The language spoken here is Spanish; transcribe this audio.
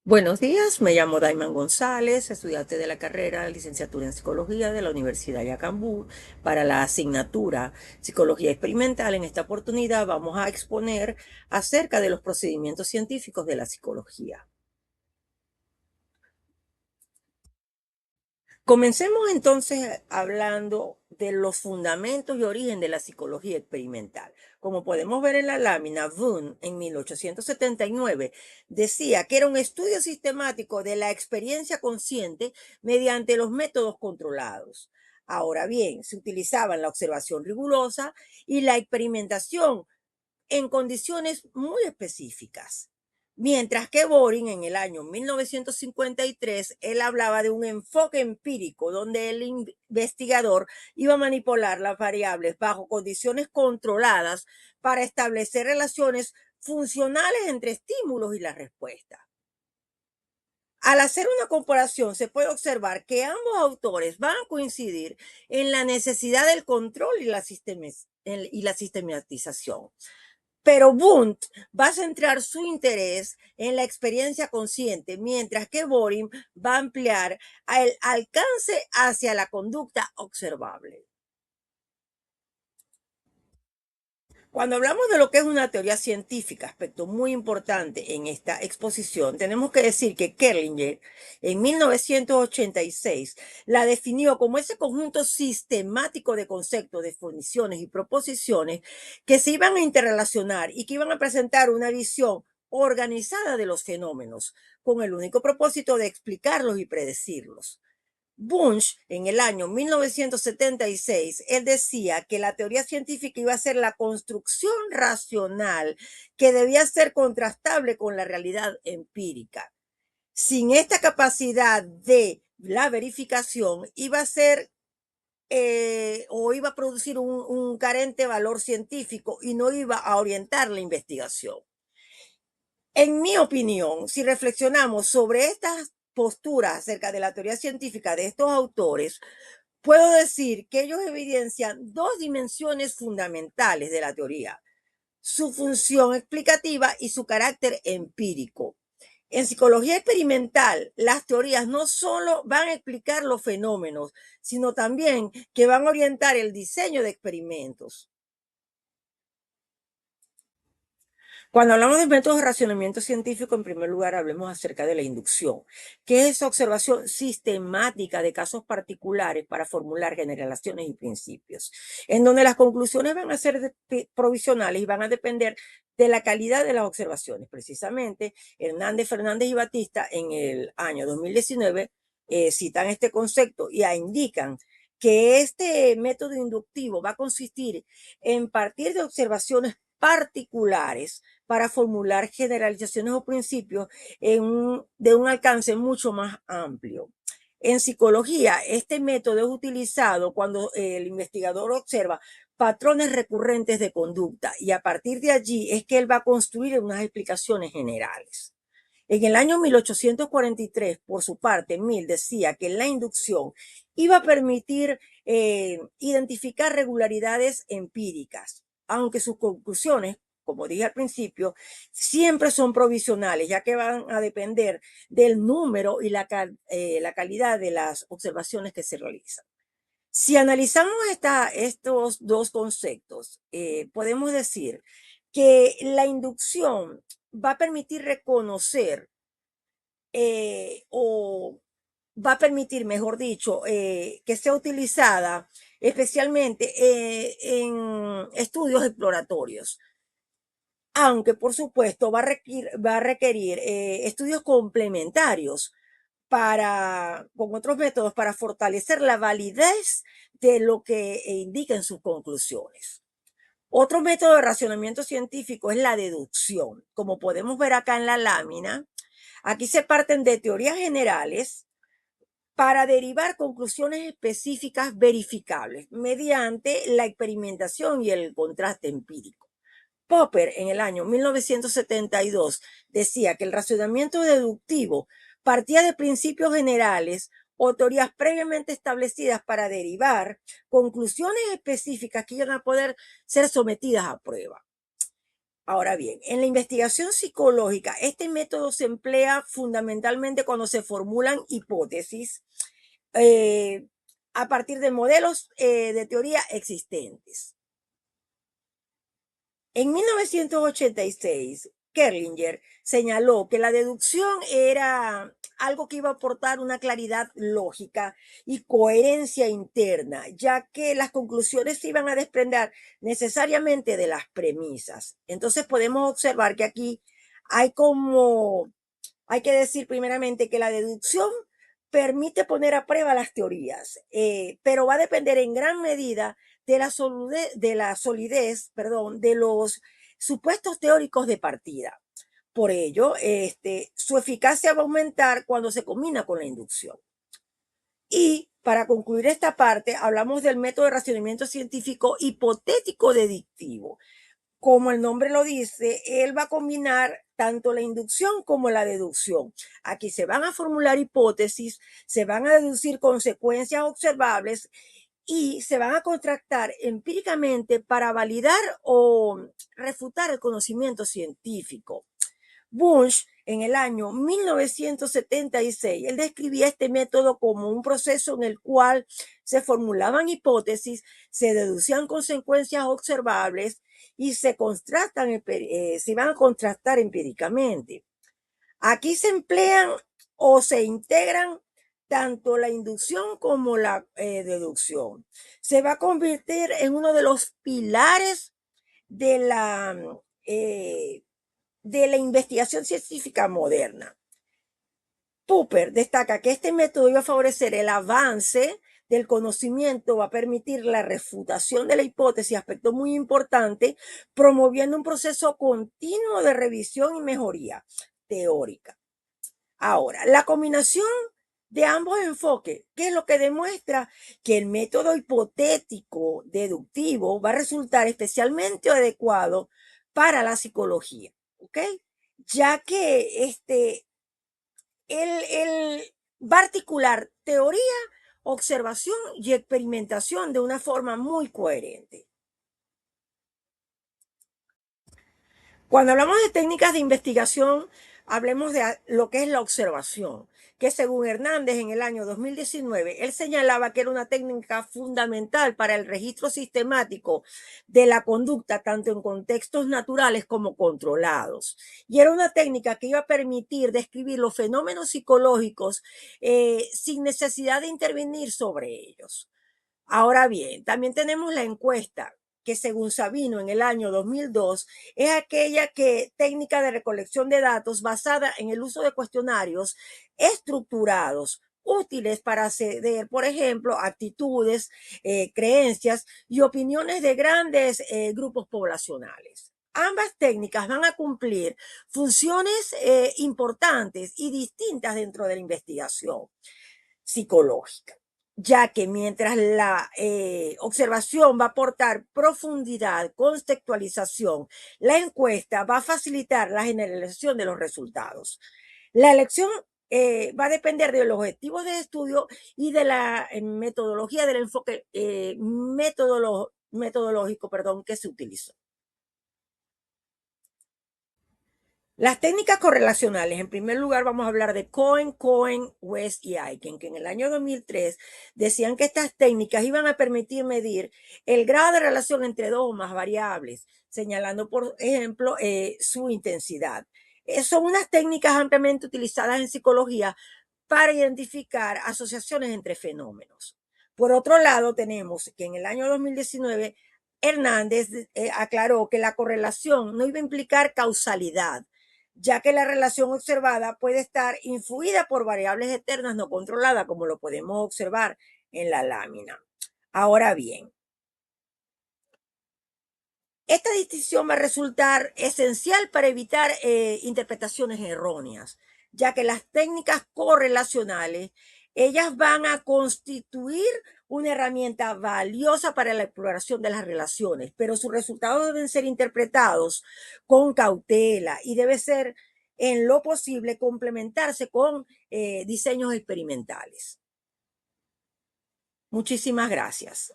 Buenos días, me llamo Daiman González, estudiante de la carrera de licenciatura en Psicología de la Universidad Yacambú para la asignatura Psicología Experimental. En esta oportunidad vamos a exponer acerca de los procedimientos científicos de la psicología. Comencemos entonces hablando de los fundamentos y origen de la psicología experimental. Como podemos ver en la lámina, Wundt en 1879 decía que era un estudio sistemático de la experiencia consciente mediante los métodos controlados. Ahora bien, se utilizaban la observación rigurosa y la experimentación en condiciones muy específicas. Mientras que Boring en el año 1953, él hablaba de un enfoque empírico donde el investigador iba a manipular las variables bajo condiciones controladas para establecer relaciones funcionales entre estímulos y la respuesta. Al hacer una comparación, se puede observar que ambos autores van a coincidir en la necesidad del control y la sistematización. Pero Wundt va a centrar su interés en la experiencia consciente, mientras que Boring va a ampliar el alcance hacia la conducta observable. Cuando hablamos de lo que es una teoría científica, aspecto muy importante en esta exposición, tenemos que decir que Kerlinger en 1986 la definió como ese conjunto sistemático de conceptos, definiciones y proposiciones que se iban a interrelacionar y que iban a presentar una visión organizada de los fenómenos, con el único propósito de explicarlos y predecirlos. Bunch, en el año 1976, él decía que la teoría científica iba a ser la construcción racional que debía ser contrastable con la realidad empírica. Sin esta capacidad de la verificación, iba a ser o iba a producir un carente valor científico y no iba a orientar la investigación. En mi opinión, si reflexionamos sobre estas posturas acerca de la teoría científica de estos autores, puedo decir que ellos evidencian dos dimensiones fundamentales de la teoría: su función explicativa y su carácter empírico. En psicología experimental, las teorías no solo van a explicar los fenómenos, sino también que van a orientar el diseño de experimentos. Cuando hablamos de métodos de racionamiento científico, en primer lugar, hablemos acerca de la inducción, que es esa observación sistemática de casos particulares para formular generaciones y principios, en donde las conclusiones van a ser provisionales y van a depender de la calidad de las observaciones. Precisamente, Hernández, Fernández y Batista en el año 2019 citan este concepto y indican que este método inductivo va a consistir en partir de observaciones particulares para formular generalizaciones o principios de un alcance mucho más amplio. En psicología, este método es utilizado cuando el investigador observa patrones recurrentes de conducta y a partir de allí es que él va a construir unas explicaciones generales. En el año 1843, por su parte, Mill decía que la inducción iba a permitir identificar regularidades empíricas, aunque sus conclusiones, como dije al principio, siempre son provisionales, ya que van a depender del número y la calidad de las observaciones que se realizan. Si analizamos estos dos conceptos, podemos decir que la inducción va a permitir reconocer o va a permitir, mejor dicho, que sea utilizada especialmente en estudios exploratorios, aunque por supuesto va a requerir estudios complementarios con otros métodos para fortalecer la validez de lo que indican sus conclusiones. Otro método de racionamiento científico es la deducción. Como podemos ver acá en la lámina, aquí se parten de teorías generales para derivar conclusiones específicas verificables mediante la experimentación y el contraste empírico. Popper en el año 1972 decía que el razonamiento deductivo partía de principios generales o teorías previamente establecidas para derivar conclusiones específicas que iban a poder ser sometidas a prueba. Ahora bien, en la investigación psicológica, este método se emplea fundamentalmente cuando se formulan hipótesis eh, a partir de modelos de teoría existentes. En 1986, Kerlinger señaló que la deducción era algo que iba a aportar una claridad lógica y coherencia interna, ya que las conclusiones se iban a desprender necesariamente de las premisas. Entonces podemos observar que aquí hay como, hay que decir primeramente que la deducción permite poner a prueba las teorías, pero va a depender en gran medida de la solidez, perdón, de los supuestos teóricos de partida. Por ello, su eficacia va a aumentar cuando se combina con la inducción. Y para concluir esta parte, hablamos del método de razonamiento científico hipotético dedictivo. Como el nombre lo dice, él va a combinar tanto la inducción como la deducción. Aquí se van a formular hipótesis, se van a deducir consecuencias observables y se van a contrastar empíricamente para validar o refutar el conocimiento científico. Bunch, en el año 1976, él describía este método como un proceso en el cual se formulaban hipótesis, se deducían consecuencias observables y se iban a contrastar empíricamente. Aquí se emplean o se integran tanto la inducción como la deducción. Se va a convertir en uno de los pilares de la investigación científica moderna. Popper destaca que este método iba a favorecer el avance del conocimiento, va a permitir la refutación de la hipótesis, aspecto muy importante, promoviendo un proceso continuo de revisión y mejoría teórica. Ahora, la combinación de ambos enfoques, ¿qué es lo que demuestra? Que el método hipotético deductivo va a resultar especialmente adecuado para la psicología, ¿ok? Ya que él va a articular teoría, observación y experimentación de una forma muy coherente. Cuando hablamos de técnicas de investigación, hablemos de lo que es la observación, que según Hernández en el año 2019, él señalaba que era una técnica fundamental para el registro sistemático de la conducta, tanto en contextos naturales como controlados. Y era una técnica que iba a permitir describir los fenómenos psicológicos sin necesidad de intervenir sobre ellos. Ahora bien, también tenemos la encuesta, que según Sabino en el año 2002 es aquella técnica de recolección de datos basada en el uso de cuestionarios estructurados, útiles para acceder, por ejemplo, actitudes, creencias y opiniones de grandes grupos poblacionales. Ambas técnicas van a cumplir funciones importantes y distintas dentro de la investigación psicológica, ya que mientras la observación va a aportar profundidad, contextualización, la encuesta va a facilitar la generalización de los resultados. La elección va a depender de los objetivos de estudio y de la metodología del enfoque metodológico, que se utilizó. Las técnicas correlacionales, en primer lugar vamos a hablar de Cohen, West y Aiken, que en el año 2003 decían que estas técnicas iban a permitir medir el grado de relación entre dos o más variables, señalando, por ejemplo, su intensidad. Son unas técnicas ampliamente utilizadas en psicología para identificar asociaciones entre fenómenos. Por otro lado, tenemos que en el año 2019 Hernández aclaró que la correlación no iba a implicar causalidad, ya que la relación observada puede estar influida por variables externas no controladas, como lo podemos observar en la lámina. Ahora bien, esta distinción va a resultar esencial para evitar interpretaciones erróneas, ya que las técnicas correlacionales, ellas van a constituir una herramienta valiosa para la exploración de las relaciones, pero sus resultados deben ser interpretados con cautela y debe ser en lo posible complementarse con diseños experimentales. Muchísimas gracias.